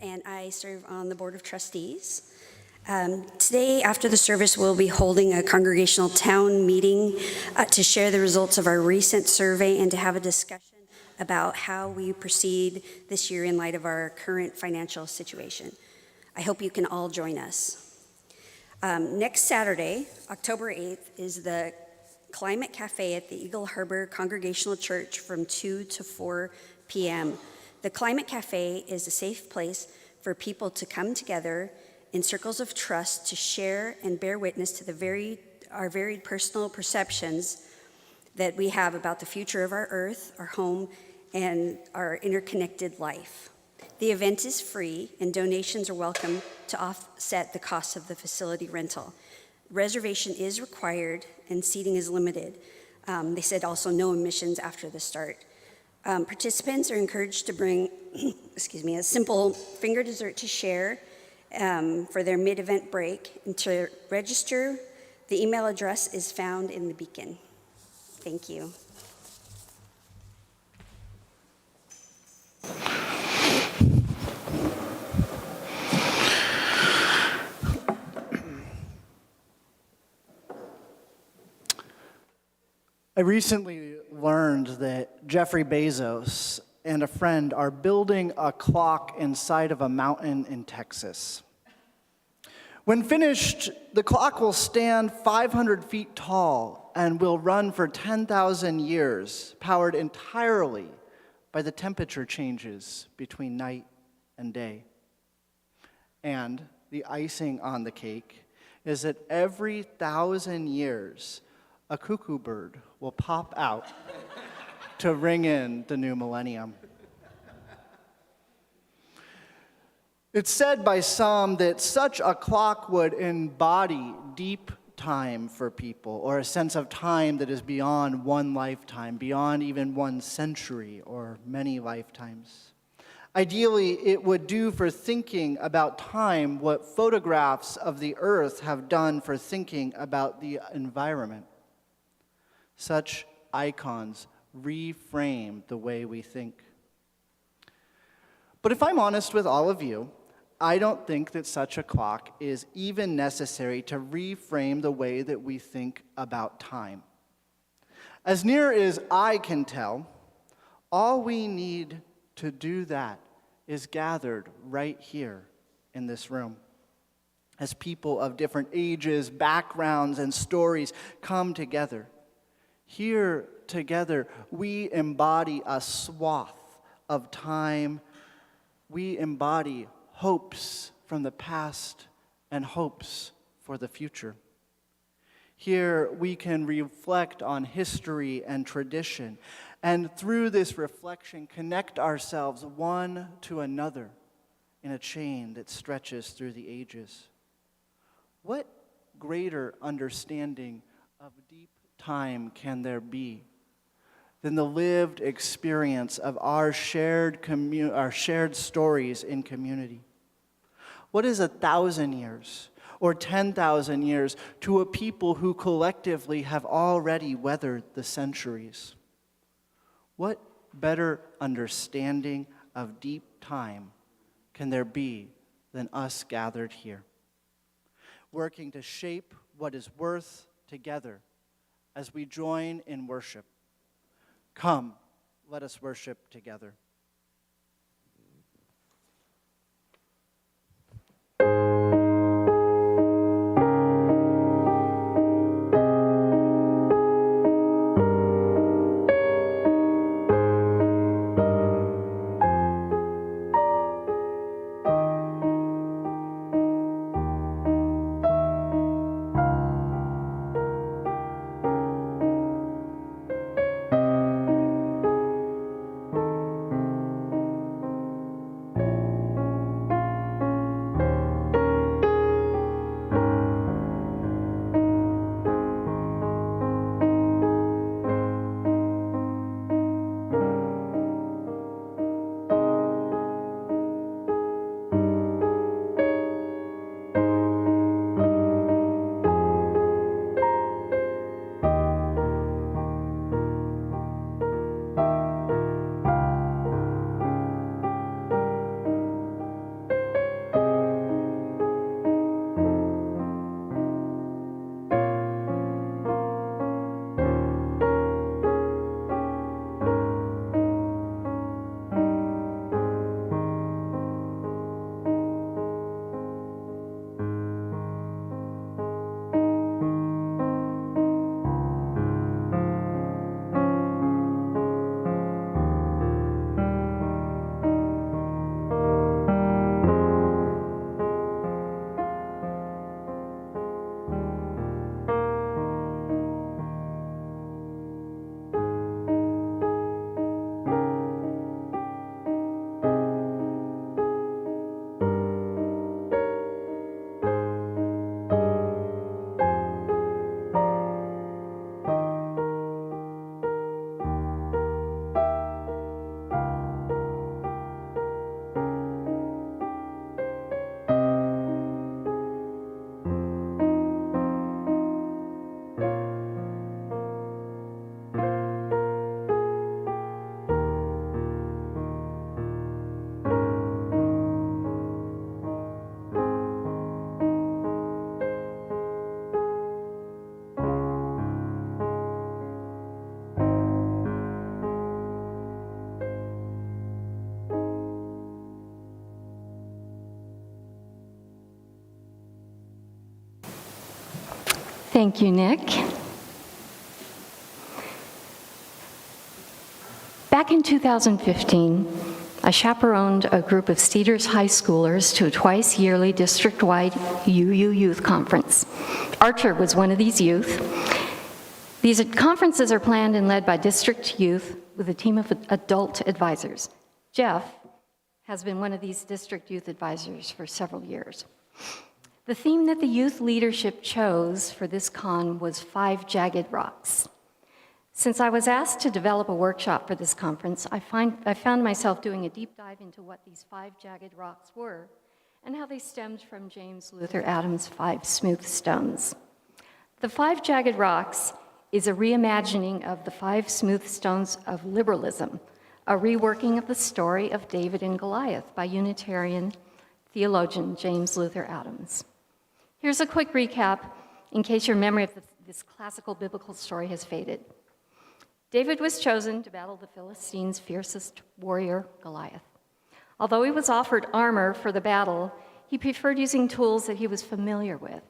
and I serve on the Board of Trustees. Today, after the service, we'll be holding a congregational town meeting to share the results of our recent survey and to have a discussion about how we proceed this year in light of our current financial situation. I hope you can all join us. Next Saturday, October 8th, is the Climate Cafe at the Eagle Harbor Congregational Church from 2 to 4 p.m. The Climate Cafe is a safe place for people to come together in circles of trust to share and bear witness to our varied personal perceptions that we have about the future of our earth, our home, and our interconnected life. The event is free, and donations are welcome to offset the cost of the facility rental. Reservation is required, and seating is limited. They said also no admissions after the start. Participants are encouraged to bring, a simple finger dessert to share for their mid-event break. And to register, the email address is found in the beacon. Thank you. I recently learned that Jeffrey Bezos and a friend are building a clock inside of a mountain in Texas. When finished, the clock will stand 500 feet tall and will run for 10,000 years, powered entirely by the temperature changes between night and day. And the icing on the cake is that every 1,000 years, a cuckoo bird will pop out to ring in the new millennium. It's said by some that such a clock would embody deep time for people, or a sense of time that is beyond one lifetime, beyond even 1 century or many lifetimes. Ideally, it would do for thinking about time what photographs of the earth have done for thinking about the environment. Such icons reframe the way we think. But if I'm honest with all of you, I don't think that such a clock is even necessary to reframe the way that we think about time. As near as I can tell, all we need to do that is gathered right here in this room. As people of different ages, backgrounds, and stories come together, here together, we embody a swath of time. We embody hopes from the past and hopes for the future. Here, we can reflect on history and tradition, and through this reflection, connect ourselves one to another in a chain that stretches through the ages. What greater understanding of deep time can there be than the lived experience of our shared stories in community? What is 1,000 years or 10,000 years to a people who collectively have already weathered the centuries? What better understanding of deep time can there be than us gathered here, working to shape what is worth together as we join in worship? Come, let us worship together. Thank you, Nick. Back in 2015, I chaperoned a group of Cedars High schoolers to a twice-yearly district-wide UU Youth Conference. Archer was one of these youth. These conferences are planned and led by district youth with a team of adult advisors. Jeff has been one of these district youth advisors for several years. The theme that the youth leadership chose for this con was 5 Jagged Rocks. Since I was asked to develop a workshop for this conference, I found myself doing a deep dive into what these 5 jagged rocks were and how they stemmed from James Luther Adams' 5 smooth stones. The 5 Jagged Rocks is a reimagining of the 5 smooth stones of liberalism, a reworking of the story of David and Goliath by Unitarian theologian James Luther Adams. Here's a quick recap in case your memory of this classical biblical story has faded. David was chosen to battle the Philistines' fiercest warrior, Goliath. Although he was offered armor for the battle, he preferred using tools that he was familiar with.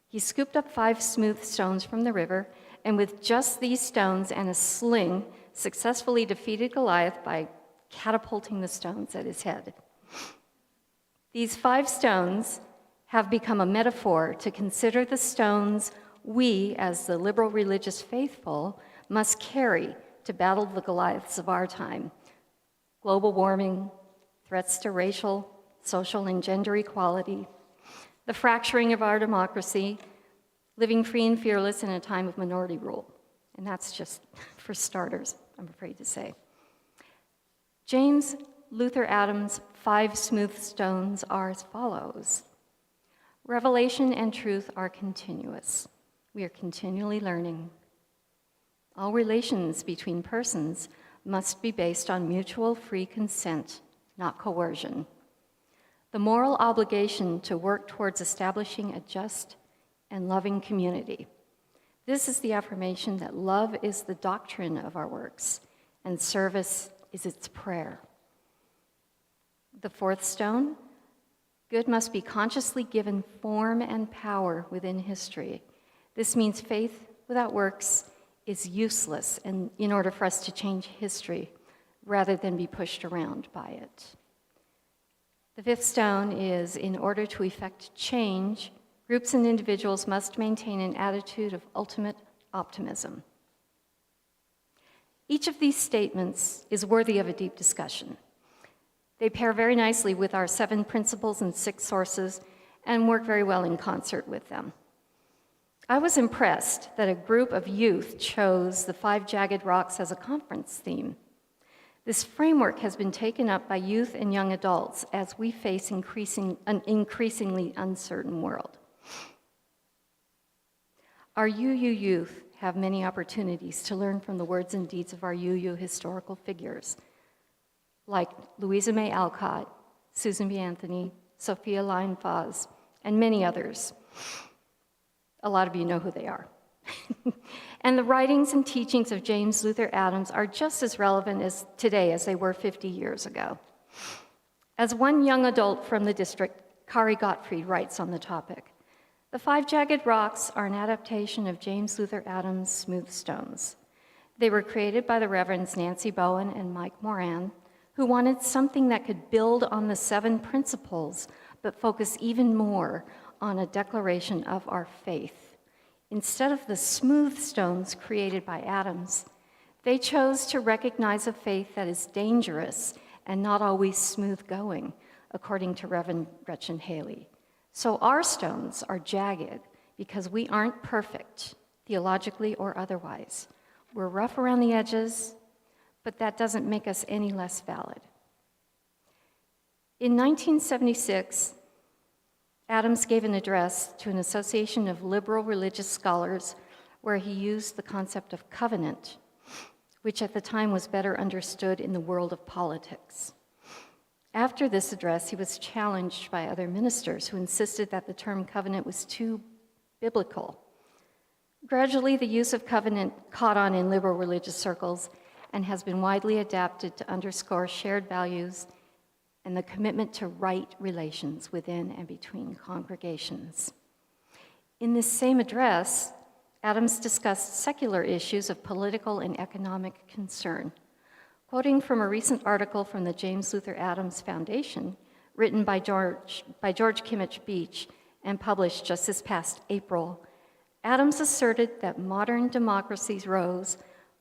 He scooped up 5 smooth stones from the river, and with just these stones and a sling, successfully defeated Goliath by catapulting the stones at his head. These 5 stones have become a metaphor to consider the stones we, as the liberal religious faithful, must carry to battle the Goliaths of our time: global warming, threats to racial, social, and gender equality, the fracturing of our democracy, living free and fearless in a time of minority rule. And that's just for starters, I'm afraid to say. James Luther Adams' 5 smooth stones are as follows. Revelation and truth are continuous. We are continually learning. All relations between persons must be based on mutual free consent, not coercion. The moral obligation to work towards establishing a just and loving community. This is the affirmation that love is the doctrine of our works, and service is its prayer. The 4th stone, good must be consciously given form and power within history. This means faith without works is useless in order for us to change history rather than be pushed around by it. The 5th stone is, in order to effect change, groups and individuals must maintain an attitude of ultimate optimism. Each of these statements is worthy of a deep discussion. They pair very nicely with our 7 principles and 6 sources and work very well in concert with them. I was impressed that a group of youth chose the 5 Jagged Rocks as a conference theme. This framework has been taken up by youth and young adults as we face an increasingly uncertain world. Our UU youth have many opportunities to learn from the words and deeds of our UU historical figures, like Louisa May Alcott, Susan B. Anthony, Sophia Lyne-Foz, and many others. A lot of you know who they are. And the writings and teachings of James Luther Adams are just as relevant today as they were 50 years ago. As one young adult from the district, Kari Gottfried, writes on the topic, the 5 Jagged Rocks are an adaptation of James Luther Adams' Smooth Stones. They were created by the Reverends Nancy Bowen and Mike Moran, who wanted something that could build on the 7 principles, but focus even more on a declaration of our faith. Instead of the smooth stones created by Adams, they chose to recognize a faith that is dangerous and not always smooth going, according to Reverend Gretchen Haley. So our stones are jagged because we aren't perfect, theologically or otherwise. We're rough around the edges, but that doesn't make us any less valid. In 1976, Adams gave an address to an association of liberal religious scholars where he used the concept of covenant, which at the time was better understood in the world of politics. After this address, he was challenged by other ministers who insisted that the term covenant was too biblical. Gradually, the use of covenant caught on in liberal religious circles and has been widely adapted to underscore shared values and the commitment to right relations within and between congregations. In this same address, Adams discussed secular issues of political and economic concern. Quoting from a recent article from the James Luther Adams Foundation, written by George Kimmich Beach and published just this past April, Adams asserted that modern democracies rose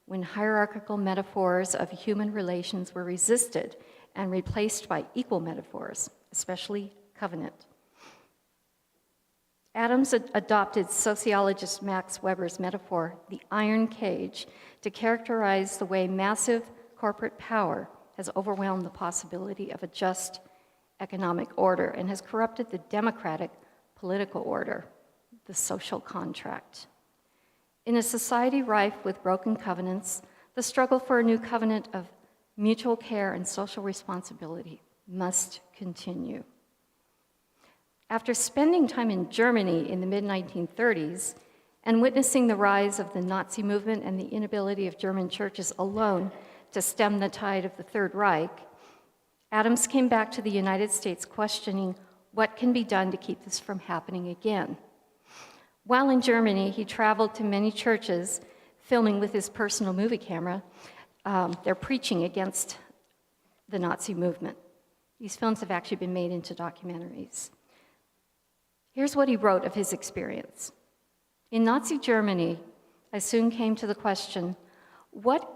when hierarchical metaphors of human relations were resisted and replaced by equal metaphors, especially covenant. Adams adopted sociologist Max Weber's metaphor, the iron cage, to characterize the way massive corporate power has overwhelmed the possibility of a just economic order and has corrupted the democratic political order, the social contract. In a society rife with broken covenants, the struggle for a new covenant of mutual care and social responsibility must continue. After spending time in Germany in the mid-1930s and witnessing the rise of the Nazi movement and the inability of German churches alone to stem the tide of the Third Reich, Adams came back to the United States questioning what can be done to keep this from happening again. While in Germany, he traveled to many churches, filming with his personal movie camera. They're preaching against the Nazi movement. These films have actually been made into documentaries. Here's what he wrote of his experience. In Nazi Germany, I soon came to the question, what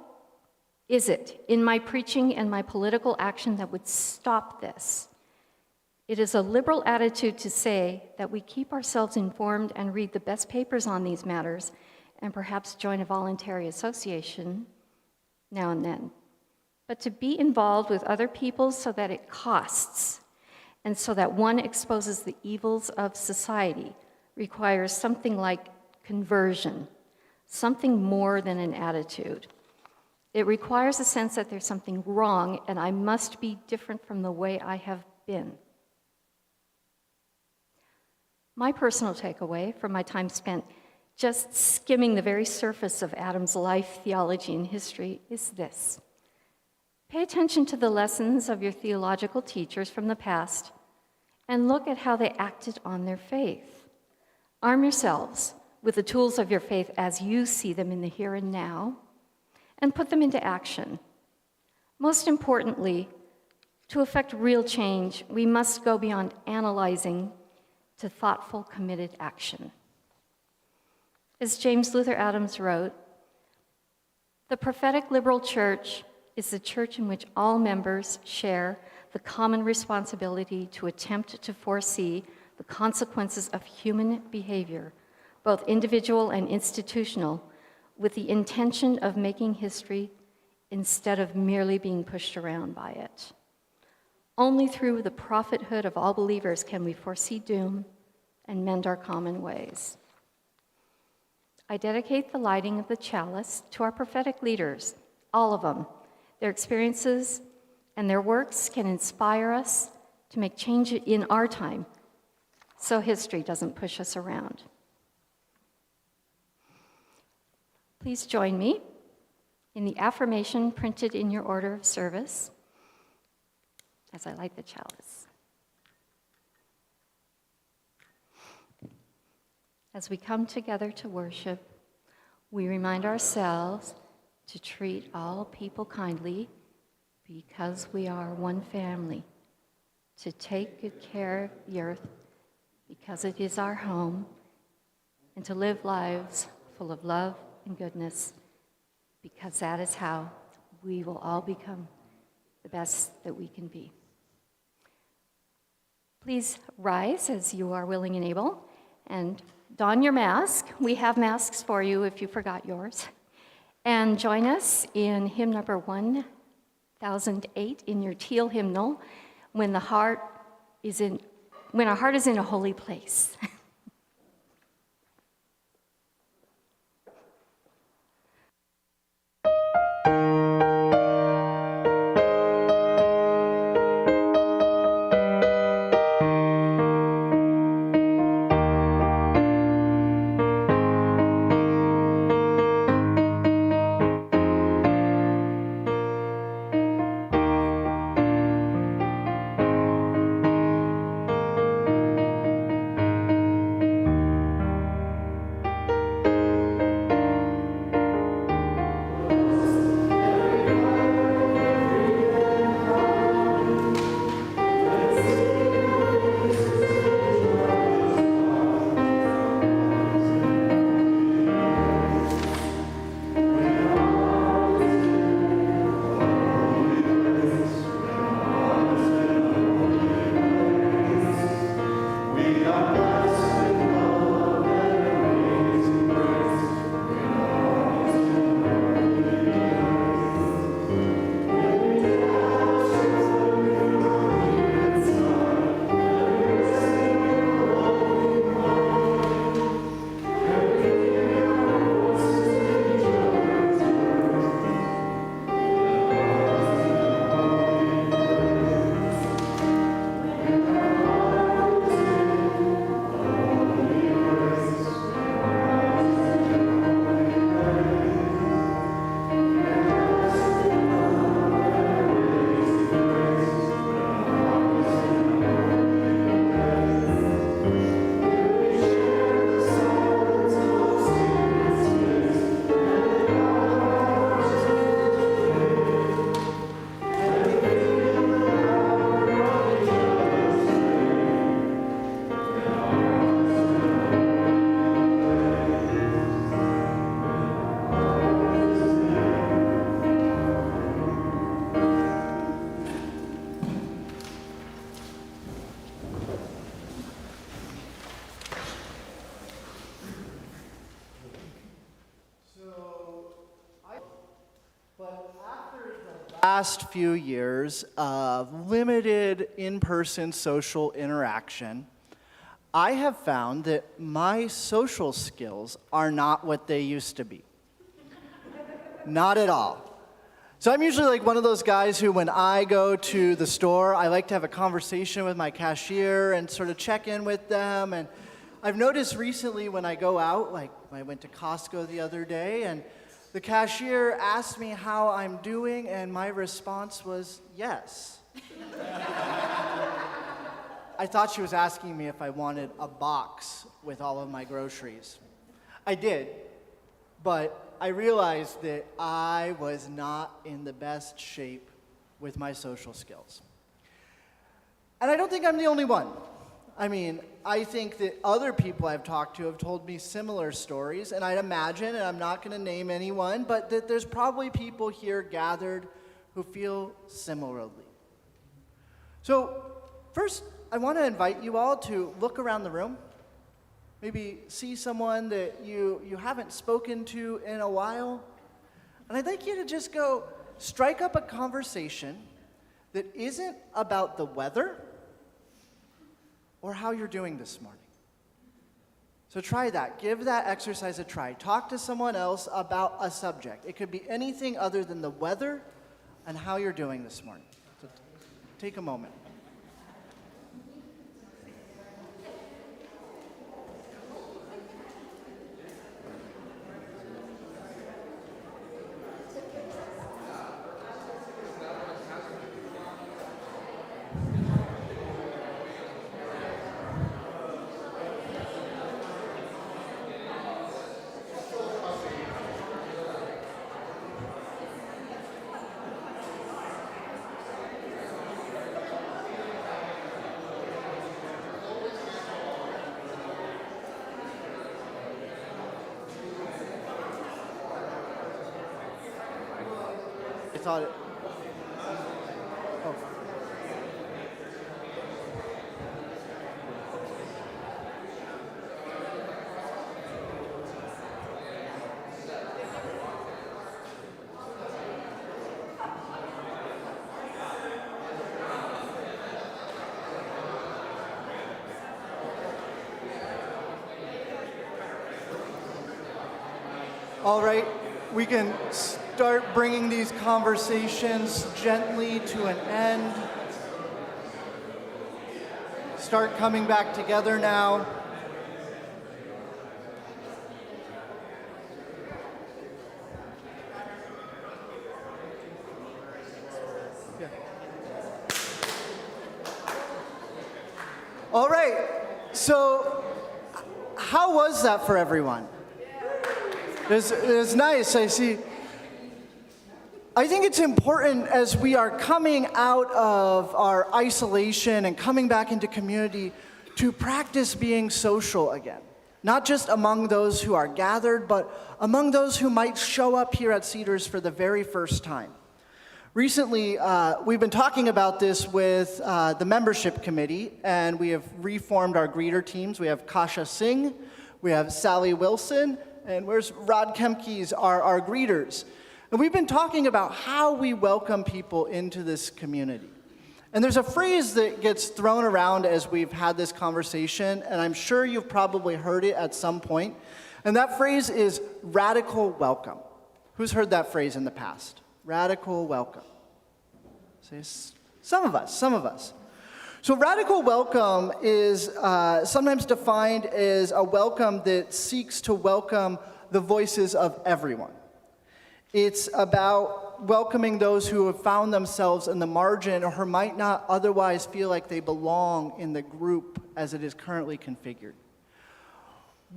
is it in my preaching and my political action that would stop this? It is a liberal attitude to say that we keep ourselves informed and read the best papers on these matters and perhaps join a voluntary association now and then. But to be involved with other people so that it costs and so that one exposes the evils of society requires something like conversion, something more than an attitude. It requires a sense that there's something wrong and I must be different from the way I have been. My personal takeaway from my time spent just skimming the very surface of Adams' life, theology, and history is this. Pay attention to the lessons of your theological teachers from the past and look at how they acted on their faith. Arm yourselves with the tools of your faith as you see them in the here and now, and put them into action. Most importantly, to effect real change, we must go beyond analyzing to thoughtful, committed action. As James Luther Adams wrote, the prophetic liberal church is the church in which all members share the common responsibility to attempt to foresee the consequences of human behavior, both individual and institutional, with the intention of making history instead of merely being pushed around by it. Only through the prophethood of all believers can we foresee doom and mend our common ways. I dedicate the lighting of the chalice to our prophetic leaders, all of them. Their experiences and their works can inspire us to make change in our time so history doesn't push us around. Please join me in the affirmation printed in your order of service as I light the chalice. As we come together to worship, we remind ourselves to treat all people kindly because we are one family, to take good care of the earth because it is our home, and to live lives full of love and goodness because that is how we will all become the best that we can be. Please rise as you are willing and able and don your mask. We have masks for you if you forgot yours. And join us in hymn number 1008 in your teal hymnal, when our heart is in a holy place. last few years of limited in-person social interaction, I have found that my social skills are not what they used to be. Not at all. So I'm usually like one of those guys who, when I go to the store, I like to have a conversation with my cashier and sort of check in with them. And I've noticed recently when I go out, like I went to Costco the other day, and the cashier asked me how I'm doing, and my response was yes. I thought she was asking me if I wanted a box with all of my groceries. I did, but I realized that I was not in the best shape with my social skills. And I don't think I'm the only one. I mean, I think that other people I've talked to have told me similar stories, and I'd imagine, and I'm not going to name anyone, but that there's probably people here gathered who feel similarly. So first, I want to invite you all to look around the room. Maybe see someone that you haven't spoken to in a while. And I'd like you to just go strike up a conversation that isn't about the weather or how you're doing this morning. So try that. Give that exercise a try. Talk to someone else about a subject. It could be anything other than the weather and how you're doing this morning. So take a moment. I thought it. Oh. All right, we can start bringing these conversations gently to an end. Start coming back together now. Yeah. All right, so how was that for everyone? It was nice, I see. I think it's important as we are coming out of our isolation and coming back into community to practice being social again. Not just among those who are gathered, but among those who might show up here at Cedars for the very first time. Recently, we've been talking about this with the membership committee, and we have reformed our greeter teams. We have Kasha Singh, we have Sally Wilson, and where's Rod Kemkes are our greeters. And we've been talking about how we welcome people into this community. And there's a phrase that gets thrown around as we've had this conversation, and I'm sure you've probably heard it at some point. And that phrase is radical welcome. Who's heard that phrase in the past? Radical welcome. Some of us. So radical welcome is sometimes defined as a welcome that seeks to welcome the voices of everyone. It's about welcoming those who have found themselves in the margin or who might not otherwise feel like they belong in the group as it is currently configured.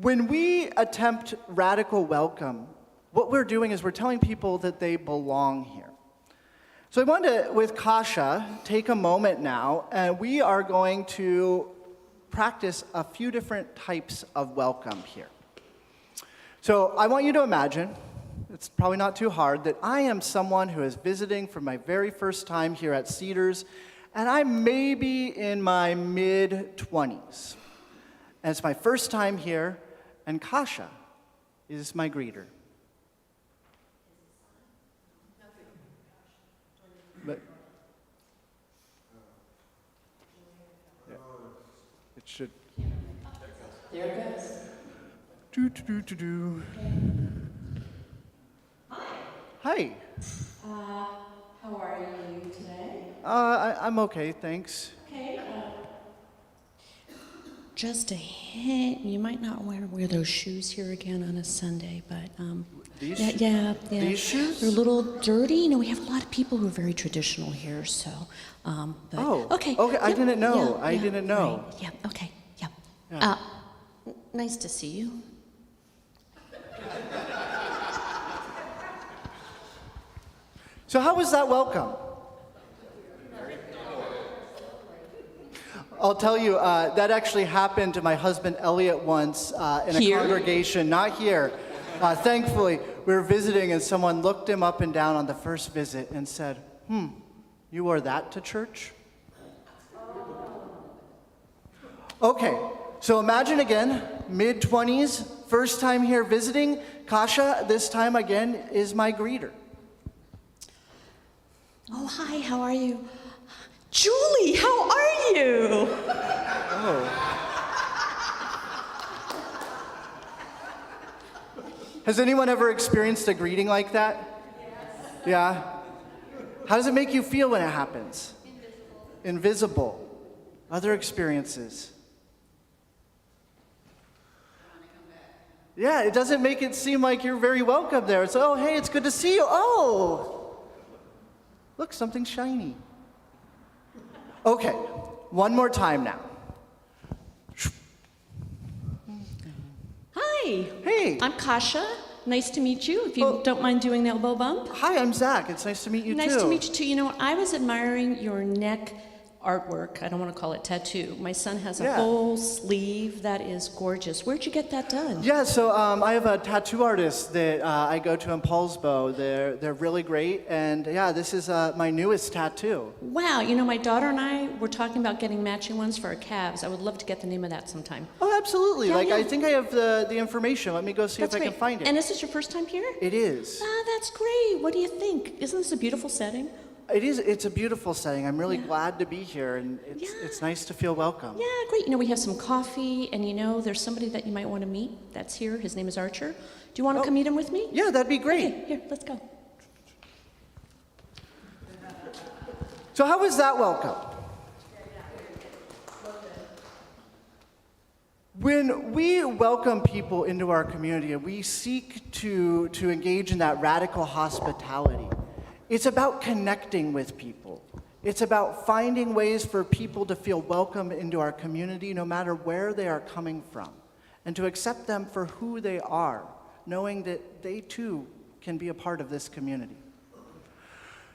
When we attempt radical welcome, what we're doing is we're telling people that they belong here. So I want to, with Kasha, take a moment now, and we are going to practice a few different types of welcome here. So I want you to imagine, it's probably not too hard, that I am someone who is visiting for my very first time here at Cedars, and I'm maybe in my mid-20s. And it's my first time here, and Kasha is my greeter. There it goes. Do, do, do, do, do. Hi. How are you today? I'm okay, thanks. Okay. Just a hint, you might not want to wear those shoes here again on a Sunday, but These yeah. These shoes? They're a little dirty. You know, we have a lot of people who are very traditional here, so. But, Oh, okay. okay, I Yep, didn't know. yeah, I yeah, didn't know. Right. Yeah. Okay. Yeah. Yeah. Nice to see you. So how was that welcome? I'll tell you, that actually happened to my husband Elliot once in a Here? congregation, not here. Thankfully, we were visiting and someone looked him up and down on the first visit and said, you wore that to church? Okay, so imagine again, mid-20s, first time here visiting. Kasha, this time again, is my greeter. Oh, hi. How are you? Julie, how are you? Has anyone ever experienced a greeting like that? Yes. Yeah? How does it make you feel when it happens? Invisible. Other experiences? Yeah, it doesn't make it seem like you're very welcome there. It's, oh, hey, it's good to see you. Oh, look, something shiny. Okay, one more time now. Hi. Hey. I'm Kasha. Nice to meet you, if you don't mind doing the elbow bump. Hi, I'm Zach. It's nice to meet you too. Nice to meet you too. You know, I was admiring your neck artwork. I don't want to call it tattoo. My son has a Yeah. whole sleeve that is gorgeous. Where'd you get that done? Yeah, so I have a tattoo artist that I go to in Paulsbo. They're really great, and yeah, this is my newest tattoo. Wow, you know, my daughter and I were talking about getting matching ones for our calves. I would love to get the name of that sometime. Oh, absolutely. Yeah, like yeah. I think I have the information. Let me go see That's if I great. can find it. And is this your first time here? It is. Ah, that's great. What do you think? Isn't this a beautiful setting? It is. It's a beautiful setting. I'm really Yeah. glad to be here, and Yeah. it's nice to feel welcome. Yeah, great. You know, we have some coffee, and you know, there's somebody that you might want to meet that's here. His name is Archer. Do you want to come meet him with me? Yeah, that'd be great. Okay, here, let's go. So how was that welcome? When we welcome people into our community and we seek to engage in that radical hospitality, it's about connecting with people. It's about finding ways for people to feel welcome into our community no matter where they are coming from, and to accept them for who they are, knowing that they too can be a part of this community.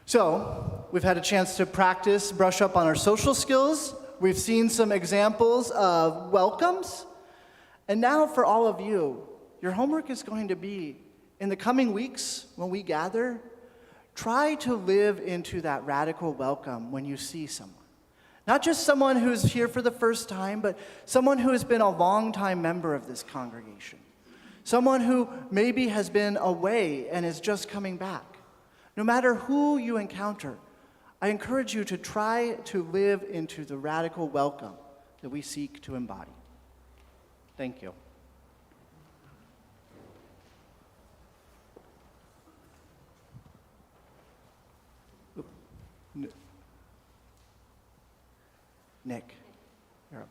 So, we've had a chance to practice, brush up on our social skills. We've seen some examples of welcomes. And now for all of you, your homework is going to be, in the coming weeks when we gather, try to live into that radical welcome when you see someone. Not just someone who's here for the first time, but someone who has been a long-time member of this congregation. Someone who maybe has been away and is just coming back. No matter who you encounter, I encourage you to try to live into the radical welcome that we seek to embody. Thank you. Nick, you're up.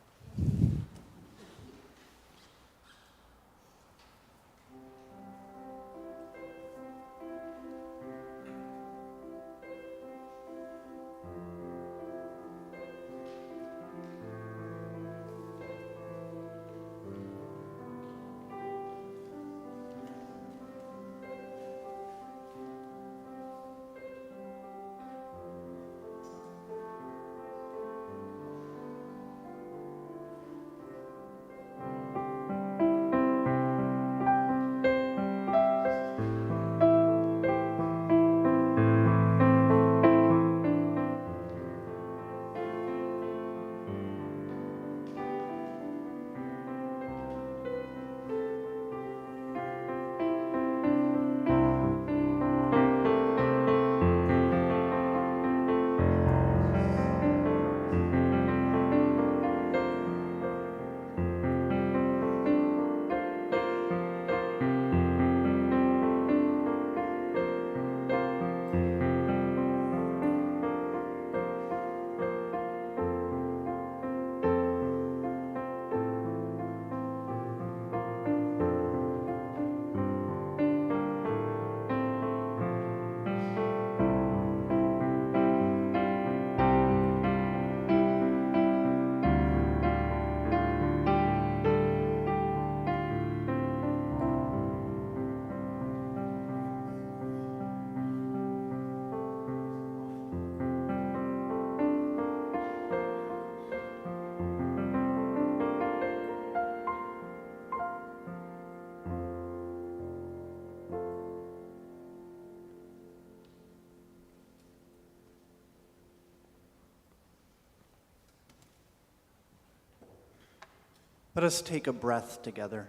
Let us take a breath together.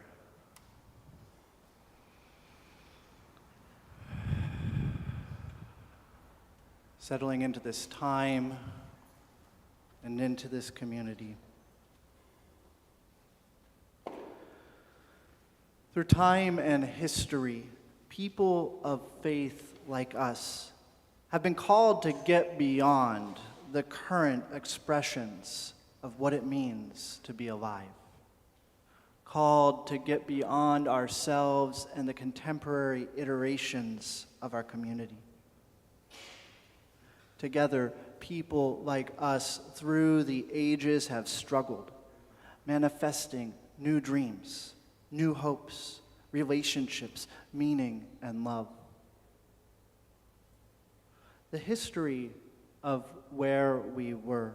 Settling into this time and into this community. Through time and history, people of faith like us have been called to get beyond the current expressions of what it means to be alive. Called to get beyond ourselves and the contemporary iterations of our community. Together, people like us through the ages have struggled, manifesting new dreams, new hopes, relationships, meaning, and love. The history of where we were,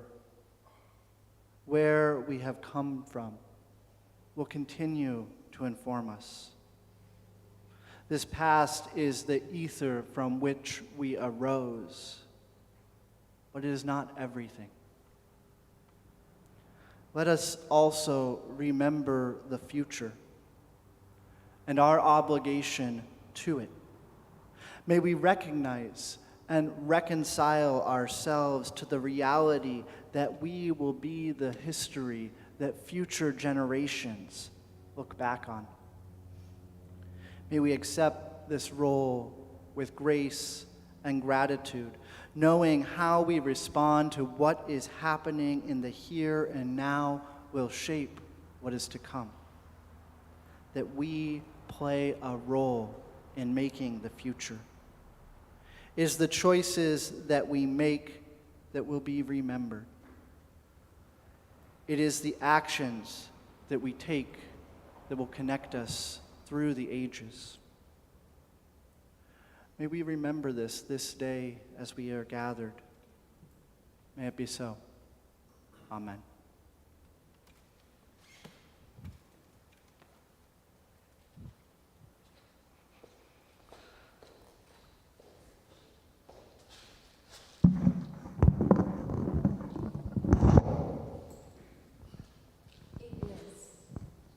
where we have come from, will continue to inform us. This past is the ether from which we arose, but it is not everything. Let us also remember the future and our obligation to it. May we recognize and reconcile ourselves to the reality that we will be the history that future generations look back on. May we accept this role with grace and gratitude, knowing how we respond to what is happening in the here and now will shape what is to come. That we play a role in making the future. It is the choices that we make that will be remembered. It is the actions that we take that will connect us through the ages. May we remember this day as we are gathered. May it be so. Amen.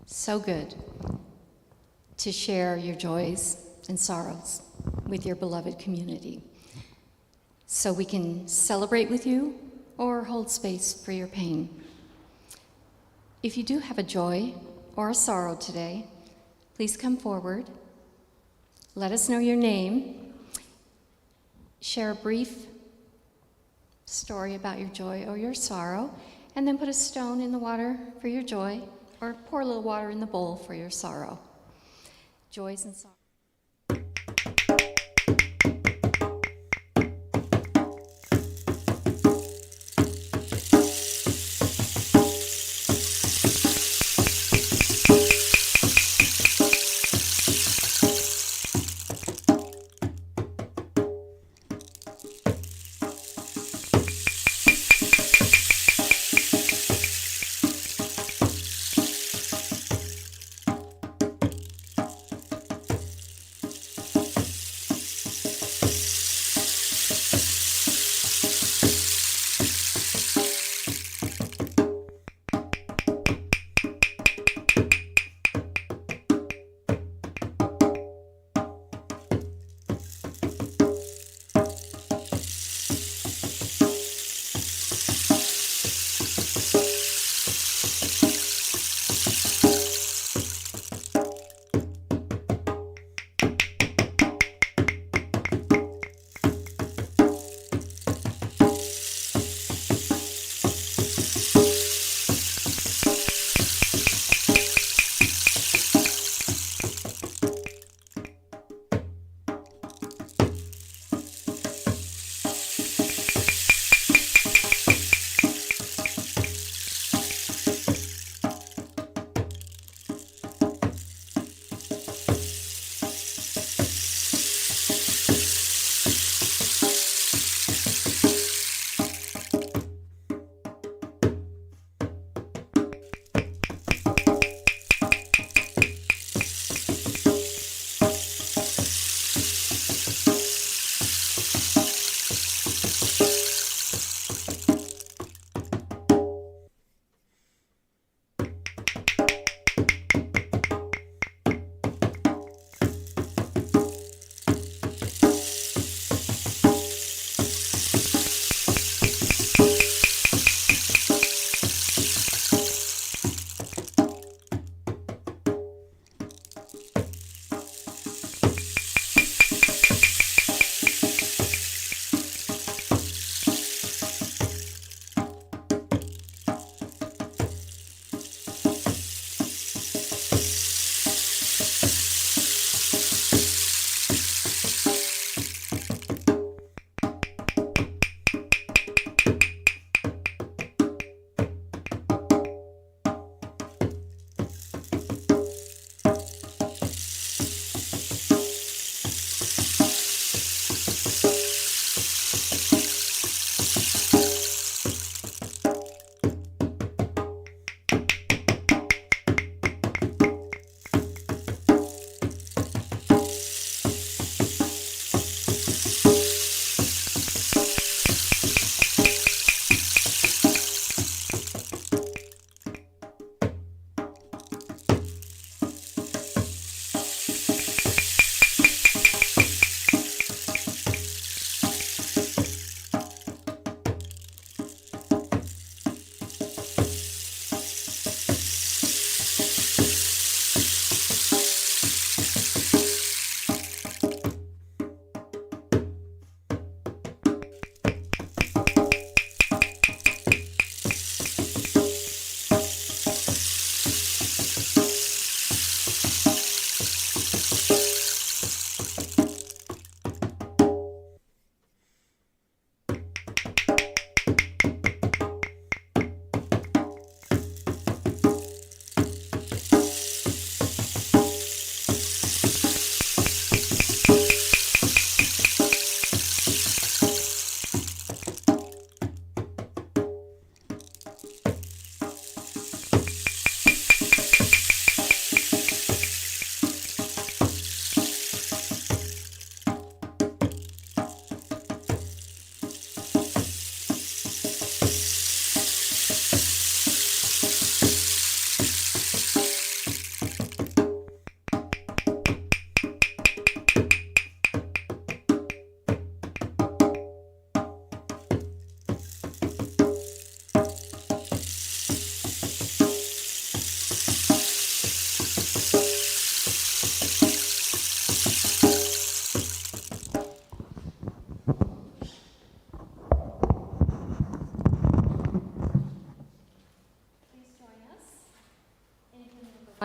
So good to share your joys and sorrows with your beloved community, so we can celebrate with you or hold space for your pain. If you do have a joy or a sorrow today, please come forward. Let us know your name. Share a brief story about your joy or your sorrow, and then put a stone in the water for your joy, or pour a little water in the bowl for your sorrow. Joys and sorrows.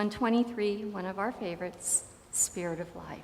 123, one of our favorites, Spirit of Life.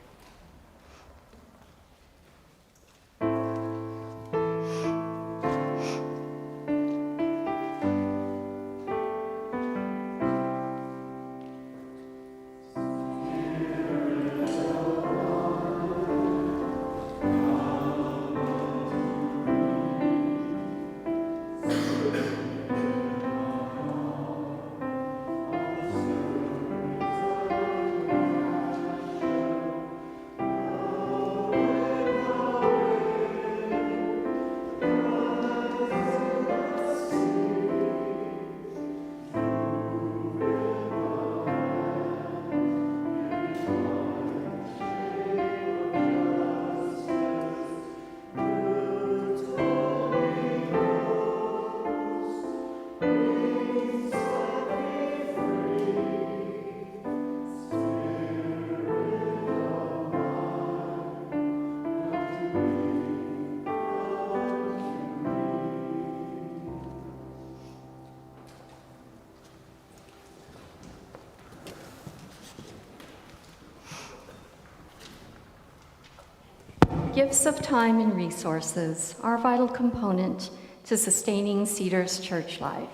Gifts of time and resources are a vital component to sustaining Cedars church life.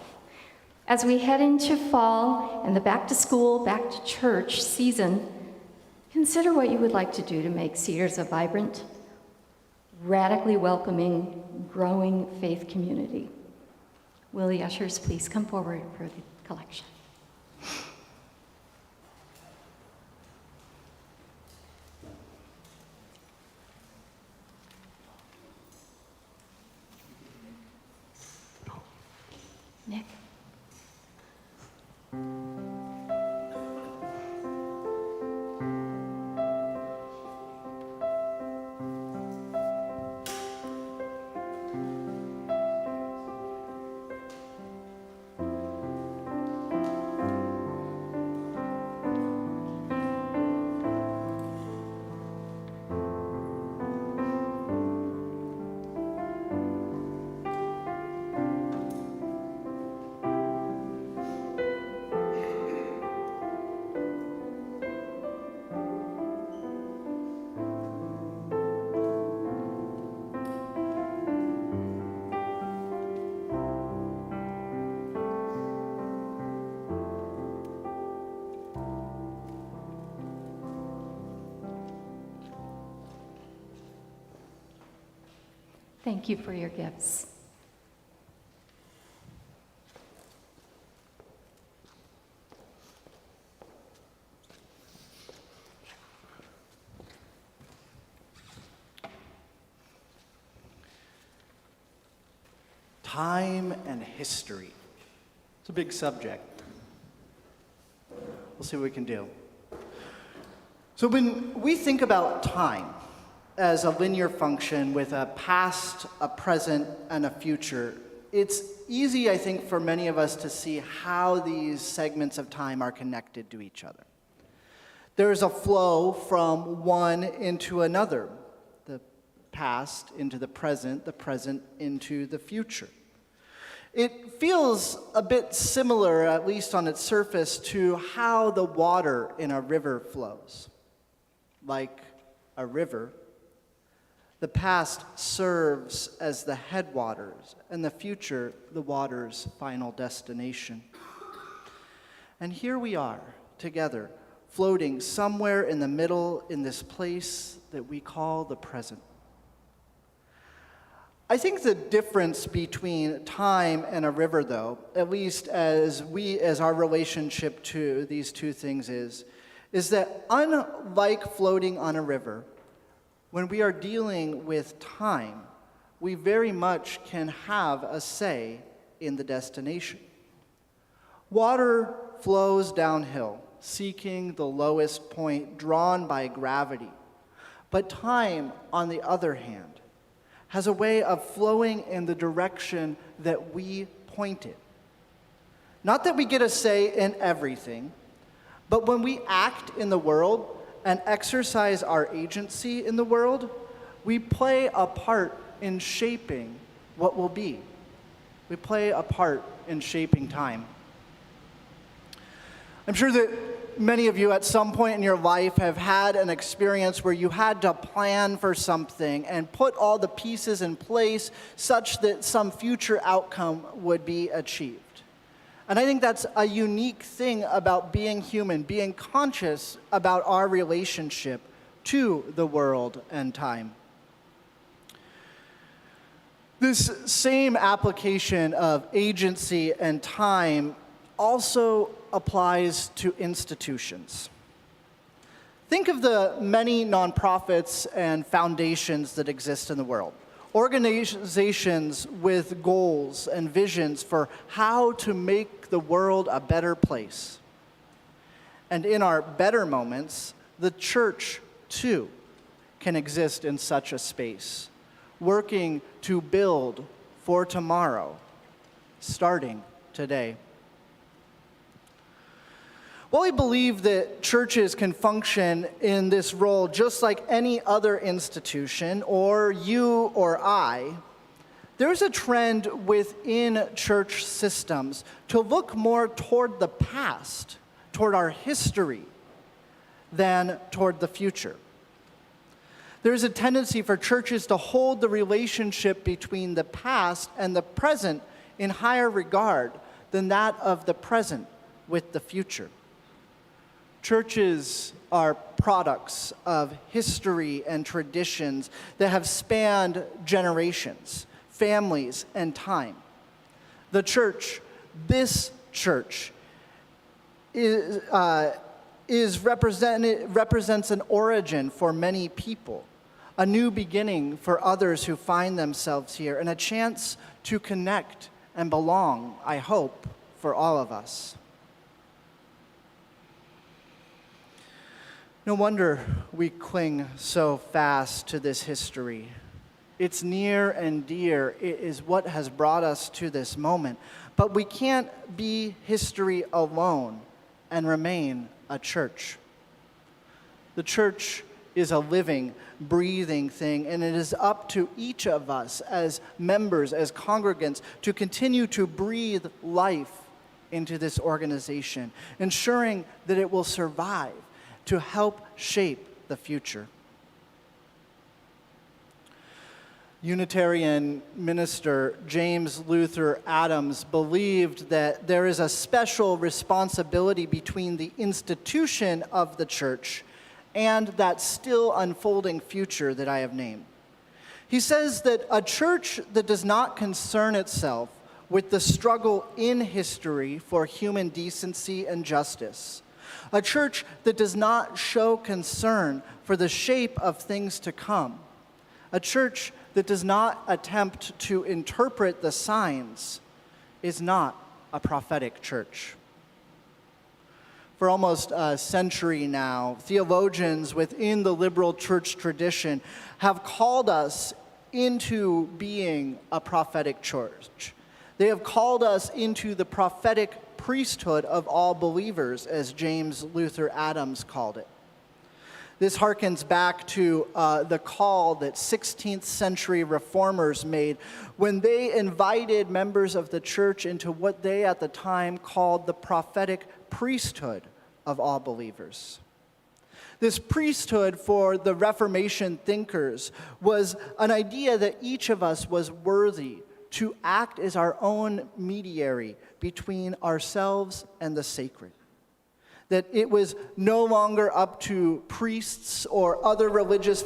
As we head into fall and the back to school, back to church season, consider what you would like to do to make Cedars a vibrant, radically welcoming, growing faith community. Will the ushers please come forward for the collection? Nick. Thank you for your gifts. Time and history. It's a big subject. We'll see what we can do. So when we think about time as a linear function with a past, a present, and a future, it's easy, I think, for many of us to see how these segments of time are connected to each other. There's a flow from one into another, the past into the present into the future. It feels a bit similar, at least on its surface, to how the water in a river flows. Like a river, the past serves as the headwaters, and the future, the water's final destination. And here we are, together, floating somewhere in the middle in this place that we call the present. I think the difference between time and a river, though, at least as our relationship to these two things is that unlike floating on a river, when we are dealing with time, we very much can have a say in the destination. Water flows downhill, seeking the lowest point, drawn by gravity. But time, on the other hand, has a way of flowing in the direction that we point it. Not that we get a say in everything, but when we act in the world and exercise our agency in the world, we play a part in shaping what will be. We play a part in shaping time. I'm sure that many of you at some point in your life have had an experience where you had to plan for something and put all the pieces in place such that some future outcome would be achieved. And I think that's a unique thing about being human, being conscious about our relationship to the world and time. This same application of agency and time also applies to institutions. Think of the many nonprofits and foundations that exist in the world. Organizations with goals and visions for how to make the world a better place. And in our better moments, the church, too, can exist in such a space, working to build for tomorrow, starting today. Well, we believe that churches can function in this role just like any other institution, or you or I. There's a trend within church systems to look more toward the past, toward our history, than toward the future. There's a tendency for churches to hold the relationship between the past and the present in higher regard than that of the present with the future. Churches are products of history and traditions that have spanned generations, families, and time. The church, this church, represents an origin for many people, a new beginning for others who find themselves here, and a chance to connect and belong, I hope, for all of us. No wonder we cling so fast to this history. It's near and dear. It is what has brought us to this moment. But we can't be history alone and remain a church. The church is a living, breathing thing, and it is up to each of us as members, as congregants, to continue to breathe life into this organization, ensuring that it will survive, to help shape the future. Unitarian minister James Luther Adams believed that there is a special responsibility between the institution of the church and that still unfolding future that I have named. He says that a church that does not concern itself with the struggle in history for human decency and justice, a church that does not show concern for the shape of things to come, a church that does not attempt to interpret the signs, is not a prophetic church. For almost a century now, theologians within the liberal church tradition have called us into being a prophetic church. They have called us into the prophetic priesthood of all believers, as James Luther Adams called it. This harkens back to the call that 16th century reformers made when they invited members of the church into what they at the time called the prophetic priesthood of all believers. This priesthood for the Reformation thinkers was an idea that each of us was worthy to act as our own mediator between ourselves and the sacred. That it was no longer up to priests or other religious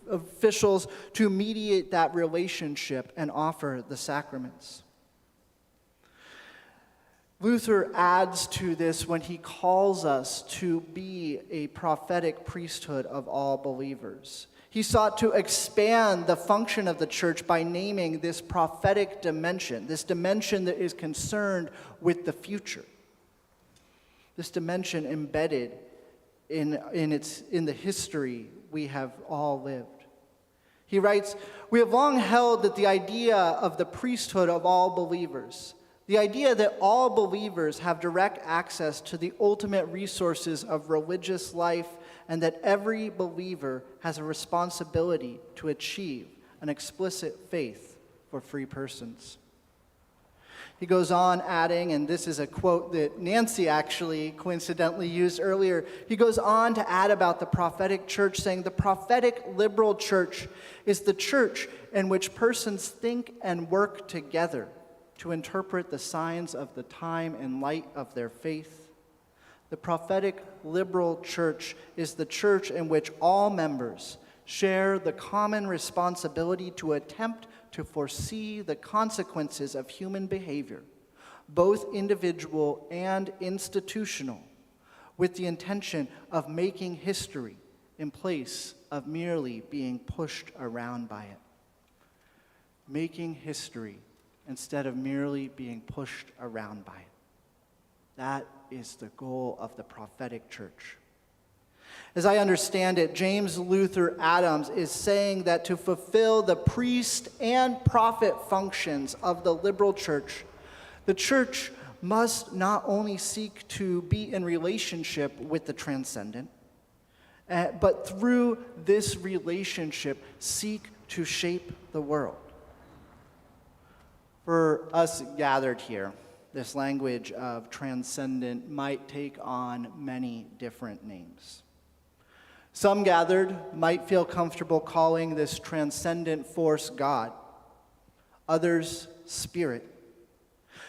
officials to mediate that relationship and offer the sacraments. Luther adds to this when he calls us to be a prophetic priesthood of all believers. He sought to expand the function of the church by naming this prophetic dimension, this dimension that is concerned with the future. This dimension embedded in the history we have all lived. He writes, "We have long held that the idea of the priesthood of all believers, the idea that all believers have direct access to the ultimate resources of religious life, and that every believer has a responsibility to achieve an explicit faith for free persons." He goes on adding, and this is a quote that Nancy actually coincidentally used earlier. He goes on to add about the prophetic church, saying, "The prophetic liberal church is the church in which persons think and work together to interpret the signs of the time in light of their faith. The prophetic liberal church is the church in which all members share the common responsibility to attempt to foresee the consequences of human behavior, both individual and institutional, with the intention of making history in place of merely being pushed around by it." Making history instead of merely being pushed around by it. That is the goal of the prophetic church. As I understand it, James Luther Adams is saying that to fulfill the priest and prophet functions of the liberal church, the church must not only seek to be in relationship with the transcendent, but through this relationship seek to shape the world. For us gathered here, this language of transcendent might take on many different names. Some gathered might feel comfortable calling this transcendent force God, others spirit.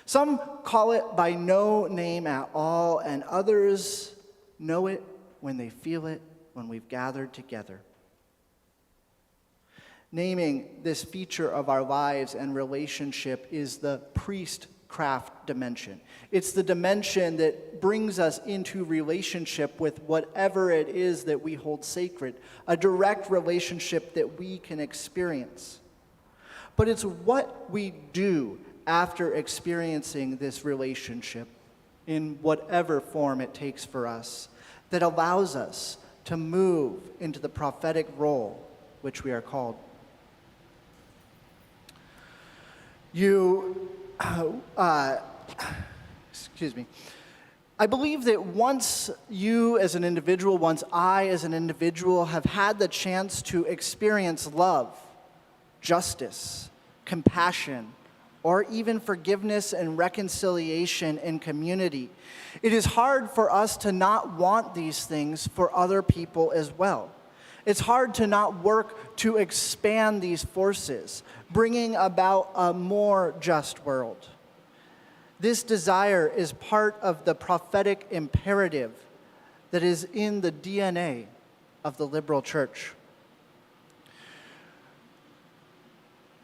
Some call it by no name at all, and others know it when they feel it when we've gathered together. Naming this feature of our lives and relationship is the priestcraft dimension. It's the dimension that brings us into relationship with whatever it is that we hold sacred, a direct relationship that we can experience. But it's what we do after experiencing this relationship, in whatever form it takes for us, that allows us to move into the prophetic role which we are called. I believe that once you as an individual, once I as an individual have had the chance to experience love, justice, compassion, or even forgiveness and reconciliation in community, it is hard for us to not want these things for other people as well. It's hard to not work to expand these forces, bringing about a more just world. This desire is part of the prophetic imperative that is in the DNA of the liberal church.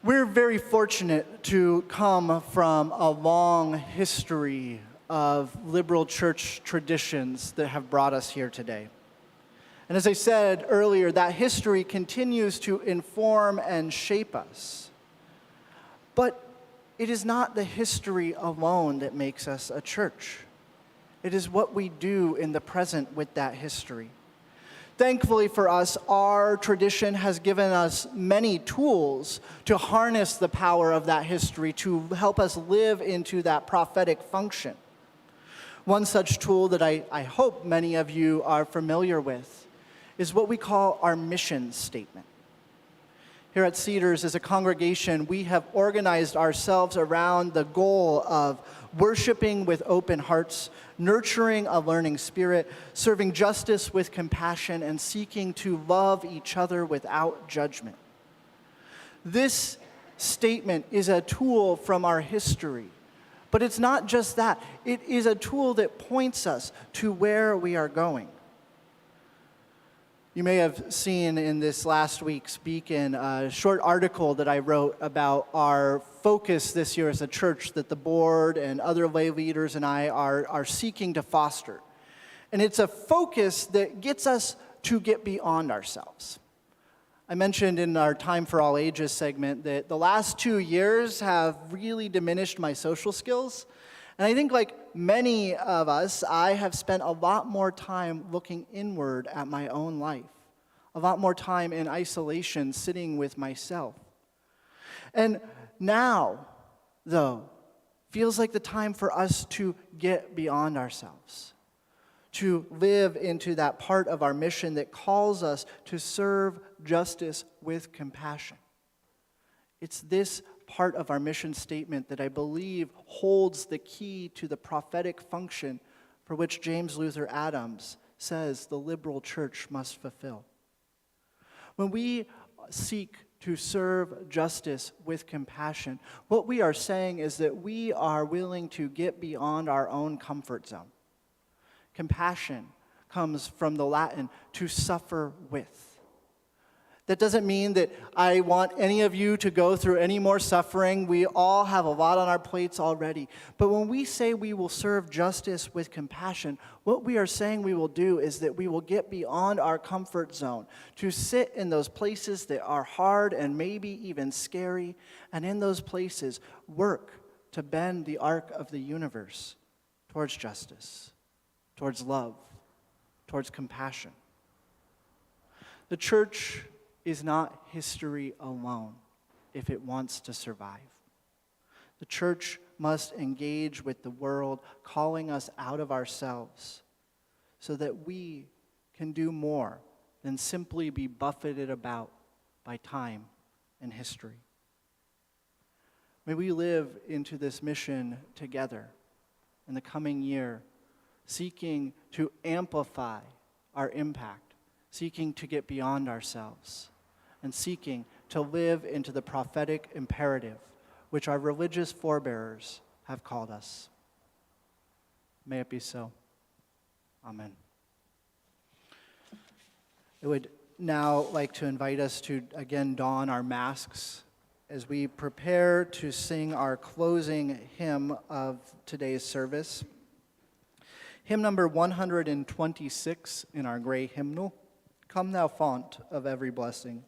We're very fortunate to come from a long history of liberal church traditions that have brought us here today. And as I said earlier, that history continues to inform and shape us. But it is not the history alone that makes us a church. It is what we do in the present with that history. Thankfully for us, our tradition has given us many tools to harness the power of that history to help us live into that prophetic function. One such tool that I hope many of you are familiar with is what we call our mission statement. Here at Cedars, as a congregation, we have organized ourselves around the goal of worshiping with open hearts, nurturing a learning spirit, serving justice with compassion, and seeking to love each other without judgment. This statement is a tool from our history, but it's not just that. It is a tool that points us to where we are going. You may have seen in this last week's Beacon a short article that I wrote about our focus this year as a church that the board and other lay leaders and I are seeking to foster. And it's a focus that gets us to get beyond ourselves. I mentioned in our Time for All Ages segment that the last 2 years have really diminished my social skills. And I think like many of us, I have spent a lot more time looking inward at my own life, a lot more time in isolation, sitting with myself. And now, though, feels like the time for us to get beyond ourselves, to live into that part of our mission that calls us to serve justice with compassion. It's this part of our mission statement that I believe holds the key to the prophetic function for which James Luther Adams says the liberal church must fulfill. When we seek to serve justice with compassion, what we are saying is that we are willing to get beyond our own comfort zone. Compassion comes from the Latin to suffer with. That doesn't mean that I want any of you to go through any more suffering. We all have a lot on our plates already. But when we say we will serve justice with compassion, what we are saying we will do is that we will get beyond our comfort zone to sit in those places that are hard and maybe even scary, and in those places work to bend the arc of the universe towards justice, towards love, towards compassion. The church is not history alone if it wants to survive. The church must engage with the world, calling us out of ourselves so that we can do more than simply be buffeted about by time and history. May we live into this mission together in the coming year, seeking to amplify our impact, seeking to get beyond ourselves, and seeking to live into the prophetic imperative which our religious forebears have called us. May it be so. Amen. I would now like to invite us to again don our masks as we prepare to sing our closing hymn of today's service. Hymn number 126 in our gray hymnal, Come Thou Fount of Every Blessing.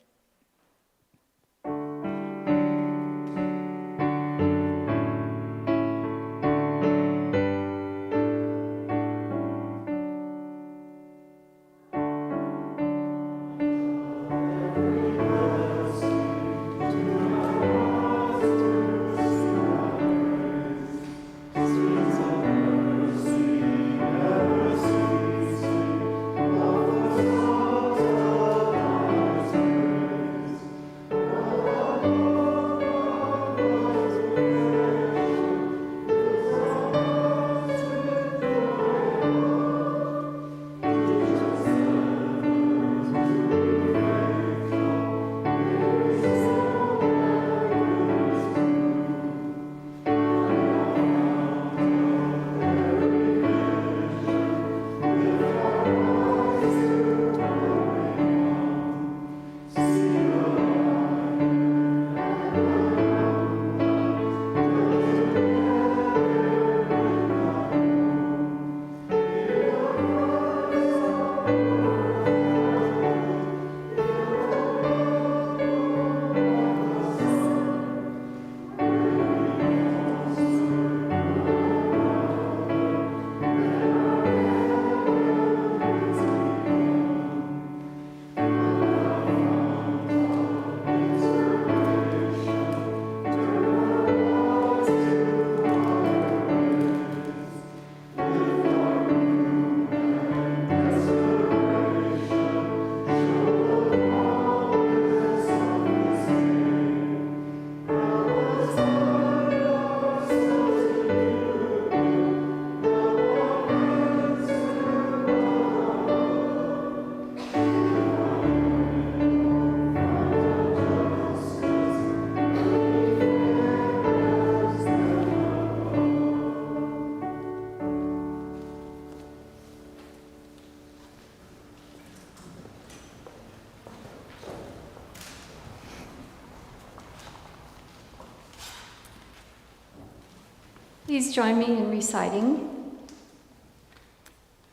Please join me in reciting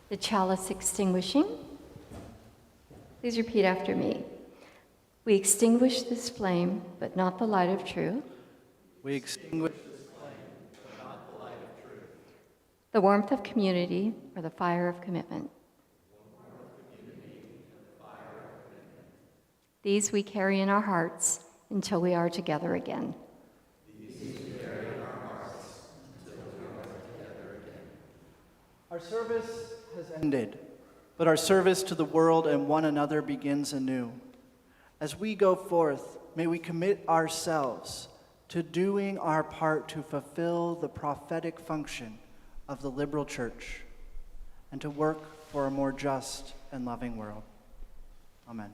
the chalice extinguishing. Please repeat after me. We extinguish this flame, but not the light of truth. We extinguish this flame, but not the light of truth. The warmth of community or the fire of commitment. These we carry in our hearts until we are together again. Our service has ended, but our service to the world and one another begins anew. As we go forth, may we commit ourselves to doing our part to fulfill the prophetic function of the liberal church, and to work for a more just and loving world. Amen.